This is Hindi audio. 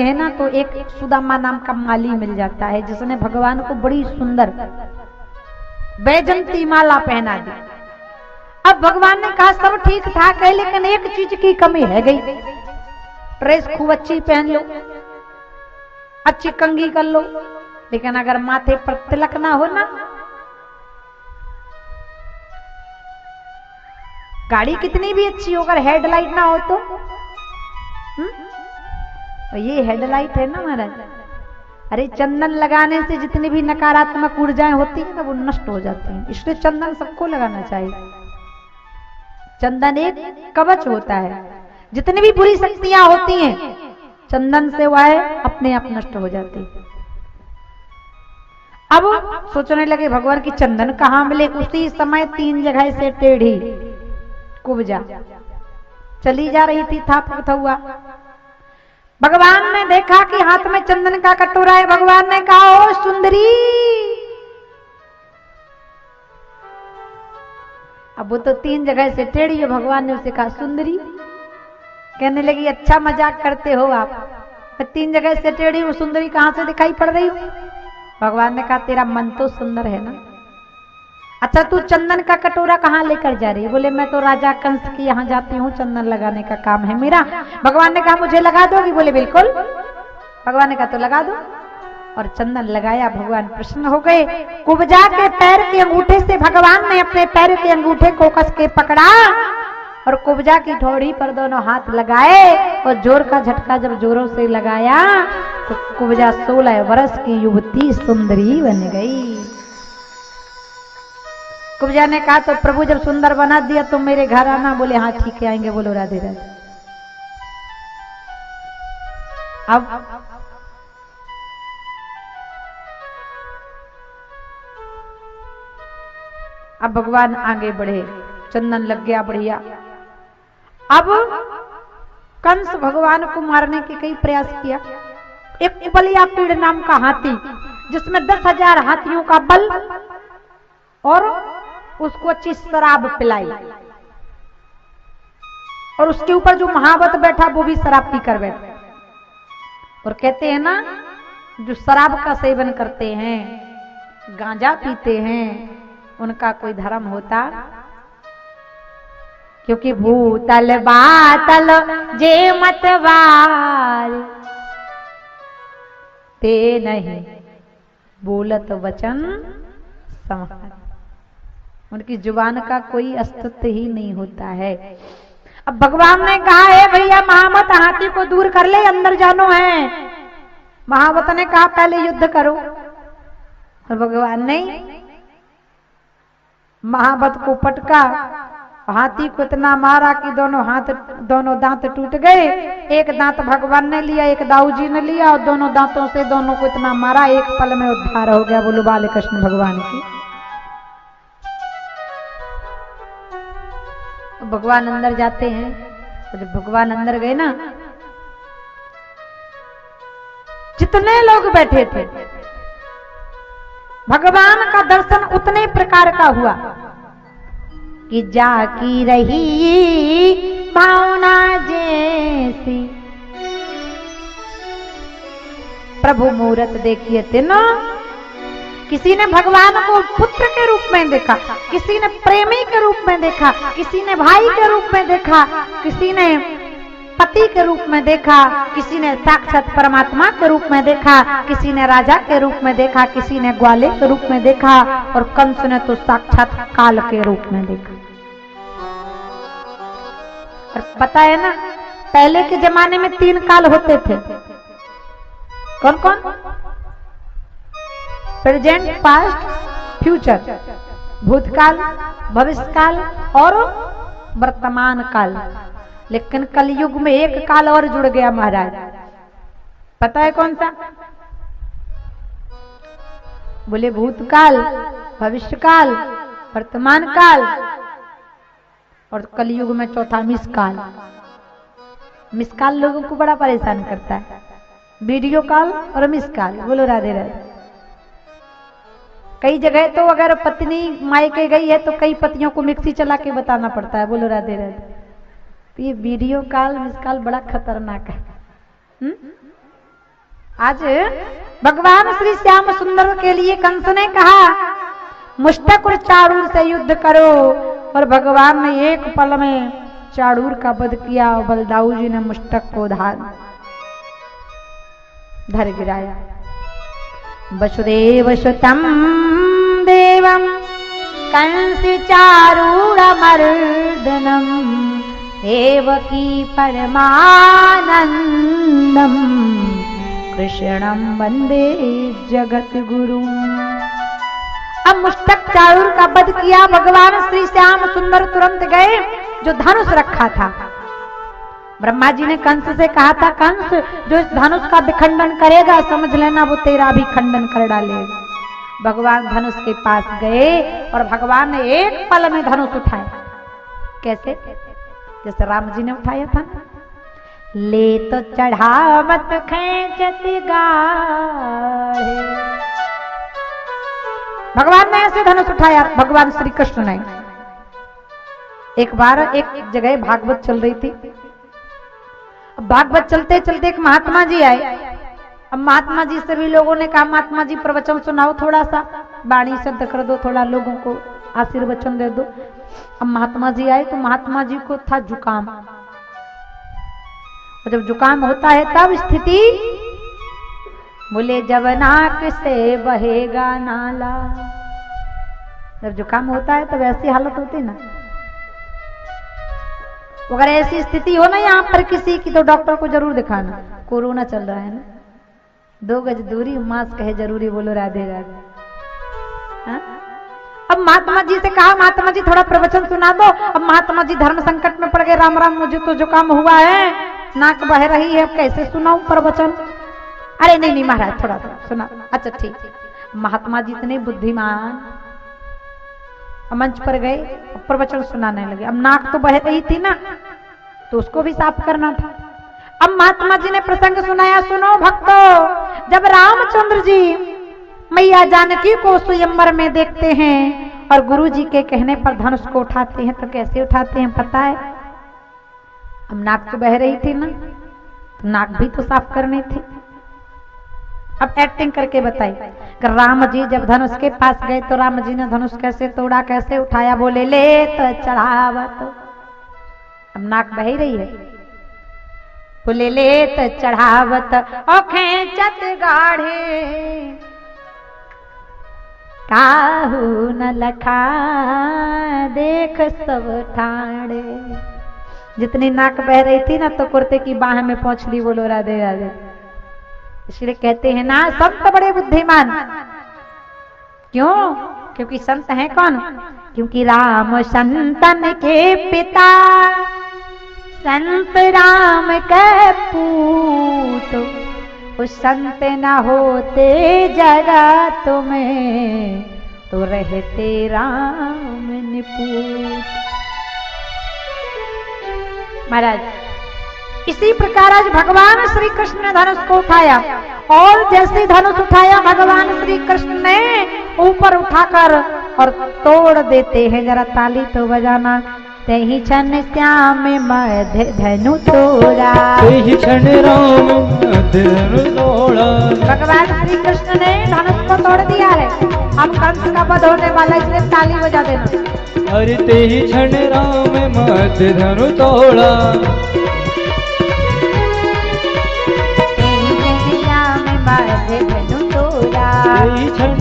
है ना, तो एक सुदामा नाम का माली मिल जाता है जिसने भगवान को बड़ी सुंदर बैजंती माला पहना दी। अब भगवान ने कहा सब ठीक ठाक है लेकिन एक चीज की कमी है गई, ड्रेस खूब अच्छी पहन लो, अच्छी कंघी कर लो, लेकिन अगर माथे पर तिलक ना हो ना, गाड़ी कितनी भी अच्छी हो अगर हेडलाइट ना हो तो ये हेडलाइट है ना महाराज। अरे चंदन लगाने से जितनी भी नकारात्मक ऊर्जाएं होती है ना वो नष्ट हो जाती हैं, इसलिए चंदन सबको लगाना चाहिए। चंदन एक कवच होता है, जितनी भी बुरी शक्तियां होती हैं चंदन से वह अपने आप नष्ट हो जाती है। अब सोचने लगे भगवान की चंदन कहाँ मिले। उसी समय 3 जगह से टेढ़ी कुब्जा चली जा रही थी, था हुआ। भगवान ने देखा कि हाथ में चंदन का कटोरा है। भगवान ने कहा ओ सुंदरी। अब वो तो 3 जगह से टेढ़ी है, भगवान ने उसे कहा सुंदरी। कहने लगी अच्छा मजाक करते हो आप, मैं 3 जगह से टेढ़ी हूँ, सुंदरी कहां से दिखाई पड़ रही हूँ। भगवान ने कहा तेरा मन तो सुंदर है ना, अच्छा तू चंदन का कटोरा कहाँ लेकर जा रही है। बोले मैं तो राजा कंस की यहाँ जाती हूँ, चंदन लगाने का काम है मेरा। भगवान ने कहा मुझे लगा दोगी। बोले बिल्कुल। भगवान ने कहा तो लगा दो, और चंदन लगाया। भगवान प्रसन्न हो गए। कुब्जा के पैर के अंगूठे से भगवान ने अपने पैर के अंगूठे को कस के पकड़ा और कुब्जा की ठोड़ी पर दोनों हाथ लगाए और जोर का झटका जब जोरों से लगाया तो कुब्जा 16 वर्ष की युवती सुंदरी बन गई। कुब्जा ने कहा तो प्रभु जब सुंदर बना दिया तो मेरे घर आना। बोले हाँ ठीक है आएंगे। बोलो राधे राधे। अब भगवान आगे बढ़े, चंदन लग गया बढ़िया। अब कंस भगवान को मारने के कई प्रयास किया। एक बलिया पीड़ नाम का हाथी जिसमें 10,000 हाथियों का बल, और उसको अच्छी शराब पिलाई, और उसके ऊपर जो महावत बैठा वो भी शराब पीकर बैठा। और कहते हैं ना जो शराब का सेवन करते हैं, गांजा पीते हैं, उनका कोई धर्म होता, क्योंकि भूतल बातल जे मतवार ते नहीं बोलत वचन समार। उनकी जुबान का कोई अस्तित्व ही नहीं होता है। अब भगवान ने कहा है भैया महावत हाथी को दूर कर ले, अंदर जानो है। महावत ने कहा पहले युद्ध करो, और भगवान ने महावत को पटका, हाथी को इतना मारा कि दोनों दांत टूट गए। एक दांत भगवान ने लिया, एक दाऊ जी ने लिया, और दोनों दांतों से दोनों को इतना मारा, एक पल में उद्धार हो गया। बोलो बाल कृष्ण भगवान की। भगवान अंदर जाते हैं, तो जब भगवान अंदर गए ना, जितने लोग बैठे थे भगवान का दर्शन उतने प्रकार का हुआ कि जाकी रही भावना जैसी। प्रभु मूरत देखिए थे ना, किसी ने भगवान को पुत्र के रूप में देखा, किसी ने प्रेमी के रूप में देखा, किसी ने भाई के रूप में देखा, किसी ने पति के रूप में देखा, किसी ने साक्षात परमात्मा के रूप में देखा, किसी ने राजा के रूप में देखा, किसी ने ग्वाले के रूप में देखा, और कंस ने तो साक्षात काल के रूप में देखा। और पता है ना पहले के जमाने में 3 काल होते थे। कौन कौन? प्रेजेंट, पास्ट, फ्यूचर, भूतकाल, भविष्यकाल और वर्तमान काल। लेकिन कलयुग में एक काल और जुड़ गया महाराज, पता है कौन सा? बोले भूतकाल, भविष्यकाल, वर्तमान काल, और कलयुग में चौथा मिसकाल। मिसकाल लोगों को बड़ा परेशान करता है, वीडियो कॉल और मिसकाल। बोलो राधे राधे। कई जगह तो अगर पत्नी मायके गई है तो कई पतियों को मिक्सी चला के बताना पड़ता है। बोलो राधे राधे। तो ये वीडियो कॉल मिस कॉल बड़ा खतरनाक है। आज भगवान श्री श्याम सुंदर के लिए कंस ने कहा मुष्टक और चारूर से युद्ध करो, और भगवान ने एक पल में चारूर का वध किया और बलदाऊ जी ने मुष्टक को धर गिराया। वसुदेव सुतम देवम कंस चारूर मर्दनम देवकी परमानंदम कृष्णम वंदे जगत गुरु। अब मुष्टक चारूर का वध किया। भगवान श्री श्याम सुंदर तुरंत गए, जो धनुष रखा था। ब्रह्मा जी ने कंस से कहा था, कंस जो इस धनुष का विखंडन करेगा समझ लेना वो तेरा भी खंडन कर डालेगा। भगवान धनुष के पास गए और भगवान ने एक पल में धनुष उठाया। कैसे? जैसे राम जी ने उठाया था, ले तो चढ़ावत खेचत गाढ़े। भगवान ने ऐसे धनुष उठाया। भगवान श्री कृष्ण ने एक बार एक जगह भागवत चल रही थी। भागवत चलते चलते एक महात्मा जी आए। अब महात्मा जी से भी लोगों ने कहा, महात्मा जी प्रवचन सुनाओ, थोड़ा सा वाणी सिद्ध कर दो, थोड़ा लोगों को आशीर्वचन दे दो। अब महात्मा जी आए तो महात्मा जी को था जुकाम, और जब जुकाम होता है तब स्थिति, बोले जब नाक से बहेगा नाला। जब जुकाम होता है तब ऐसी हालत होती ना। अगर ऐसी स्थिति हो ना यहाँ पर किसी की, तो डॉक्टर को जरूर दिखाना। कोरोना चल रहा है ना, 2 गज दूरी, मास्क है जरूरी, बोलो राधे राधे। हाँ? अब महात्मा जी से कहा, महात्मा जी थोड़ा प्रवचन सुना दो। अब महात्मा जी धर्म संकट में पड़ गए। राम राम, मुझे तो जुकाम हुआ है, नाक बह रही है, कैसे सुनाऊं प्रवचन? अरे नहीं नहीं महाराज, थोड़ा सा सुना। अच्छा ठीक। महात्मा जी इतने बुद्धिमान, मंच पर गए, प्रवचन सुनाने लगे। अब नाक तो बह रही थी ना, तो उसको भी साफ करना था। अब महात्मा जी ने प्रसंग सुनाया, सुनो भक्तों, जब रामचंद्र जी मैया जानकी को स्वयंवर में देखते हैं और गुरु जी के कहने पर धनुष को उठाते हैं, तो कैसे उठाते हैं पता है? अब नाक तो बह रही थी ना, तो नाक भी तो साफ करनी थी। अब एक्टिंग करके बताई कि राम जी जब धनुष के पास गए तो राम जी ने धनुष कैसे तोड़ा, कैसे उठाया? बोले ले तो चढ़ावत। अब नाक बह रही है, बोले ले तो चढ़ावत और खेचत गाढ़े, काहू न लखा देख सब ठाड़े। जितनी नाक बह रही थी ना, तो कुर्ते की बाह में पहुंच ली। बोलो राधे राधे। इसलिए कहते हैं ना, संत बड़े बुद्धिमान। क्यों? क्योंकि संत हैं कौन? क्योंकि राम संतन के पिता, संत राम के पूत, उस संत न होते जगत में, तो रहते राम निपूत। महाराज इसी प्रकार आज भगवान श्री कृष्ण ने धनुष को उठाया, और जैसे धनुष उठाया भगवान श्री कृष्ण ने ऊपर उठाकर और तोड़ देते हैं। जरा ताली तो बजाना। तेहि क्षण श्याम मध्य धनु तोड़ा, तेहि क्षण राम मध्य धनु तोड़ा। भगवान श्री कृष्ण ने धनुष को तोड़ दिया है। अब कंस का वध होने वाला, इसलिए ताली बजा देना। अरे तेहि क्षण राम मध्य धनु तोड़ा, तेहि क्षण